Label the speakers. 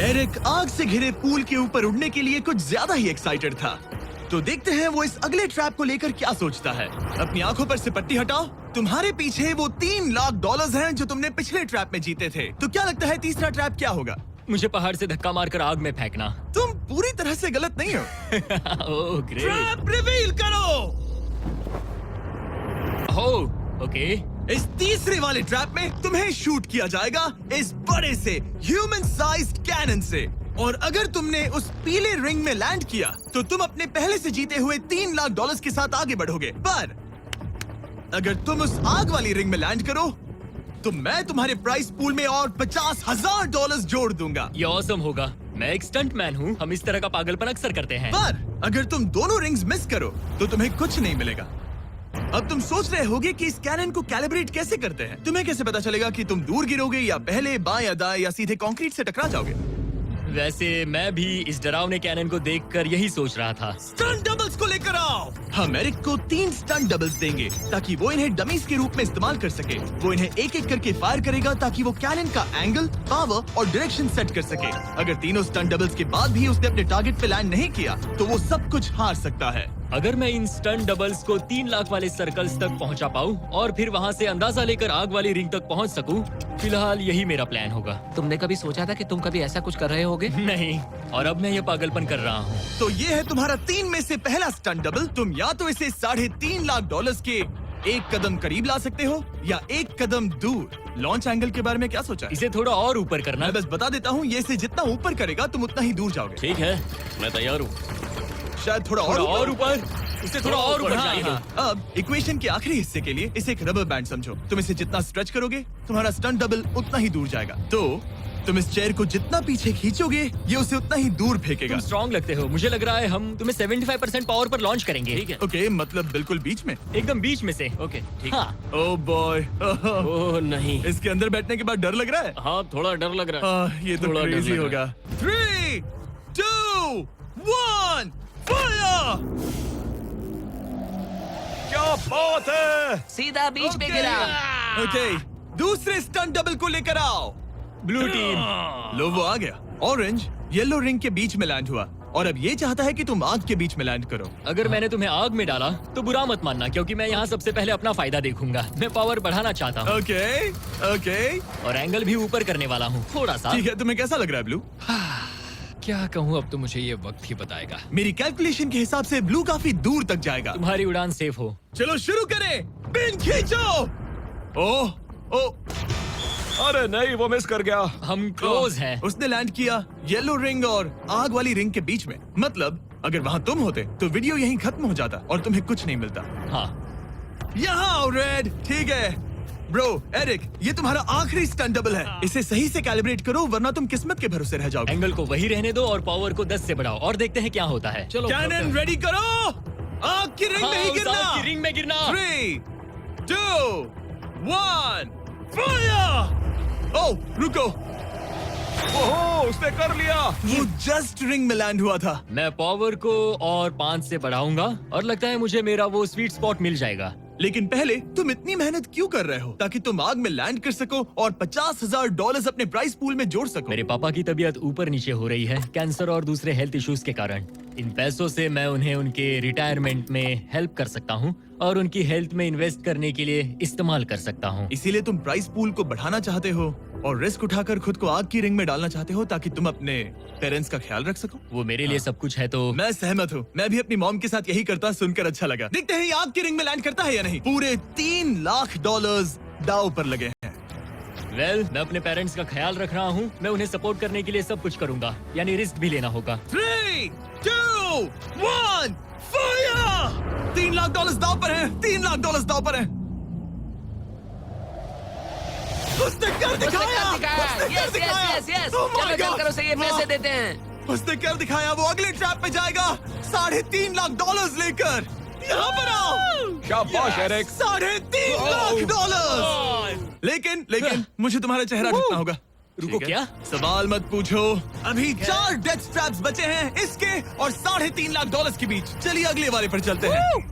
Speaker 1: Eric आग से घिरे पूल के ऊपर उड़ने के लिए कुछ ज्यादा ही एक्साइटेड था। तो देखते हैं वो इस अगले ट्रैप को लेकर क्या सोचता है। अपनी आंखों पर से पट्टी हटाओ। तुम्हारे पीछे वो $3 लाख हैं जो तुमने पिछले ट्रैप में जीते थे। तो क्या लगता है तीसरा ट्रैप क्या होगा?
Speaker 2: मुझे पहाड़ से धक्का मारकर आग में फेंकना।
Speaker 1: तुम पूरी तरह से गलत नहीं हो।
Speaker 2: Oh great.
Speaker 1: ट्रैप रिवील करो।
Speaker 2: Oh okay.
Speaker 1: इस तीसरे वाले ट्रैप में तुम्हें शूट किया जाएगा इस बड़े से ह्यूमन साइज्ड कैनन से। और अगर तुमने उस पीले रिंग में लैंड किया तो तुम अपने पहले से जीते हुए $3 लाख के साथ आगे बढ़ोगे। पर अगर तुम उस आग वाली रिंग में लैंड करो तो मैं तुम्हारे प्राइस पूल में और $50,000 जोड़ दूंगा।
Speaker 2: ये ऑसम होगा। मैं एक स्टंट मैन हूँ। हम इस तरह का पागलपन अक्सर करते हैं।
Speaker 1: पर अगर तुम दोनों रिंग्स मिस करो तो तुम्हें कुछ नहीं मिलेगा। अब तुम सोच रहे होगे कि इस कैनन को कैलिब्रेट कैसे करते हैं। तुम्हें कैसे पता चलेगा कि तुम दूर गिरोगे या पहले बाएं या दाएं या सीधे कंक्रीट से टकरा जाओगे?
Speaker 2: वैसे मैं भी इस डरावने कैनन को देखकर यही सोच रहा था।
Speaker 1: स्टंट डबल्स को लेकर आओ। हम एरिक को 3 स्टंट डबल्स देंगे ताकि वो इन्हें डमीज के रूप में इस्तेमाल कर सके। वो इन्हें एक एक करके फायर करेगा ताकि वो कैनन का एंगल, पावर और डायरेक्शन सेट कर सके। अगर तीनों स्टंट डबल्स के बाद भी उसने अपने टारगेट पे लैंड नहीं किया तो वो सब कुछ हार सकता है।
Speaker 2: अगर मैं इन स्टंट डबल्स को 3 लाख वाले सर्कल्स तक पहुंचा पाऊं और फिर वहां से अंदाजा लेकर आग वाली रिंग तक पहुंच सकूं, फिलहाल यही मेरा प्लान होगा।
Speaker 3: तुमने कभी सोचा था कि तुम कभी ऐसा कुछ कर रहे होगे?
Speaker 2: नहीं, और अब मैं ये पागलपन कर रहा हूँ।
Speaker 1: तो ये है तुम्हारा 3 में से पहला स्टंट डबल। तुम या तो इसे $3.5 लाख के एक कदम करीब ला सकते हो या एक कदम दूर। लॉन्च एंगल के बारे में क्या सोचा?
Speaker 2: इसे थोड़ा और ऊपर करना।
Speaker 1: मैं बस बता देता हूँ, ये इसे जितना ऊपर करेगा तुम उतना ही दूर जाओगे।
Speaker 2: ठीक है, मैं तैयार हूँ।
Speaker 1: शायद थोड़ा
Speaker 2: और ऊपर। इसे थोड़ा और ऊपर
Speaker 1: हाँ,
Speaker 2: जाने दो।
Speaker 1: हाँ। अब इक्वेशन के आखिरी हिस्से के लिए इसे एक रबर बैंड समझो। तुम इसे जितना स्ट्रेच करोगे तुम्हारा स्टंट डबल उतना ही दूर जाएगा। तो तुम इस चेयर को जितना पीछे खींचोगे ये उसे उतना ही दूर फेंकेगा।
Speaker 2: तुम स्ट्रॉन्ग लगते हो। मुझे लग रहा है हम तुम्हें 75% पावर पर लॉन्च करेंगे। ठीक है।
Speaker 1: ओके, मतलब बिल्कुल बीच में?
Speaker 2: एकदम बीच में से।
Speaker 3: ओके, ठीक।
Speaker 2: हाँ।
Speaker 1: Oh boy.
Speaker 3: ओह नहीं।
Speaker 1: इसके अंदर बैठने के बाद डर लग रहा है?
Speaker 3: हाँ, थोड़ा डर लग रहा है।
Speaker 1: ये तो
Speaker 3: थोड़ा डर
Speaker 1: क्रेजी
Speaker 3: लग
Speaker 1: होगा। 3, 2, 1, फायर! क्या बात है!
Speaker 3: सीधा बीच में गिरा।
Speaker 1: ओके, दूसरे स्टंट डबल को लेकर आओ।
Speaker 2: Blue team.
Speaker 1: लो वो आ गया। ऑरेंज येलो रिंग के बीच में लैंड हुआ और अब ये चाहता है कि तुम आग के बीच में लैंड करो।
Speaker 2: अगर मैंने तुम्हें आग में डाला तो बुरा मत मानना, क्योंकि मैं यहाँ सबसे पहले अपना फायदा देखूंगा। मैं पावर बढ़ाना चाहता हूँ।
Speaker 1: Okay, okay.
Speaker 2: और एंगल भी ऊपर करने वाला हूँ थोड़ा सा।
Speaker 1: ठीक है, तुम्हें कैसा लग रहा है ब्लू?
Speaker 3: क्या कहूँ, अब तो मुझे ये वक्त ही बताएगा।
Speaker 1: मेरी कैलकुलेशन के हिसाब से ब्लू काफी दूर तक जाएगा।
Speaker 2: तुम्हारी उड़ान सेफ हो।
Speaker 1: चलो शुरू करें। पिन खींचो। ओह, ओह।
Speaker 4: अरे नहीं, वो मिस कर गया।
Speaker 2: हम क्लोज हैं।
Speaker 1: उसने लैंड किया येलो रिंग और आग वाली रिंग के बीच में। मतलब अगर वहाँ तुम होते तो वीडियो यहीं खत्म हो जाता और तुम्हें कुछ नहीं मिलता।
Speaker 2: हाँ।
Speaker 1: यहाँ आओ रेड। ठीक है ब्रो। एरिक, ये तुम्हारा आखिरी स्टंट डबल है। इसे सही से कैलिब्रेट करो वरना तुम किस्मत के भरोसे रह जाओगे।
Speaker 2: एंगल को वही रहने दो और पावर को 10 से बढ़ाओ और देखते हैं क्या होता है।
Speaker 3: चलो
Speaker 1: कैनन रेडी करो। आग की रिंग में ही
Speaker 2: हाँ, उस
Speaker 1: गिरना।
Speaker 2: आग की रिंग में गिरना।
Speaker 1: 3, 2, 1, फायर! ओह, रुको।
Speaker 4: ओहो, उसने कर लिया।
Speaker 1: वो जस्ट रिंग में लैंड हुआ था।
Speaker 2: मैं पावर को और 5 से बढ़ाऊंगा और लगता है मुझे मेरा वो स्वीट स्पॉट मिल जाएगा।
Speaker 1: लेकिन पहले तुम इतनी मेहनत क्यों कर रहे हो? ताकि तुम आग में लैंड कर सको और $50,000 अपने प्राइस पूल में जोड़ सको।
Speaker 2: मेरे पापा की तबीयत ऊपर नीचे हो रही है, कैंसर और दूसरे हेल्थ इश्यूज के कारण। इन पैसों से मैं उन्हें उनके रिटायरमेंट में हेल्प कर सकता हूँ और उनकी हेल्थ में इन्वेस्ट करने के लिए इस्तेमाल कर सकता हूँ।
Speaker 1: इसीलिए तुम प्राइस पूल को बढ़ाना चाहते हो और रिस्क उठाकर खुद को आग की रिंग में डालना चाहते हो ताकि तुम अपने पेरेंट्स का ख्याल रख सको।
Speaker 2: वो मेरे लिए सब कुछ है तो
Speaker 1: मैं सहमत हूँ। मैं भी अपनी मॉम के साथ यही करता, सुनकर अच्छा लगा। देखते हैं ये आग की रिंग में लैंड करता है या नहीं। पूरे $3 लाख दांव पर लगे हैं।
Speaker 2: मैं अपने पेरेंट्स का ख्याल रख रहा हूँ। मैं उन्हें सपोर्ट करने के लिए सब कुछ करूंगा, यानी रिस्क भी लेना होगा।
Speaker 1: 3, 2, 1, फायर! $3 लाख दांव पर है। $3 लाख दांव पर है। उसने कर दिखाया।
Speaker 3: Yes yes yes. चलो जल्द करो, से ये पैसे देते हैं।
Speaker 1: उसने कर दिखाया। वो अगले ट्रैप पे जाएगा $3.5 लाख लेकर। यहाँ पर आओ।
Speaker 4: शाबाश एरिक।
Speaker 1: $3.5 लाख। लेकिन मुझे तुम्हारा चेहरा ढूंढना होगा।
Speaker 2: रुको,
Speaker 1: ठीक है?
Speaker 2: क्या?
Speaker 1: सवाल मत पूछो। अभी 4 डेथ स्ट्रैप्स बचे हैं इसके और $3.5 लाख के बीच। चलिए अगले वाले पर चलते हैं।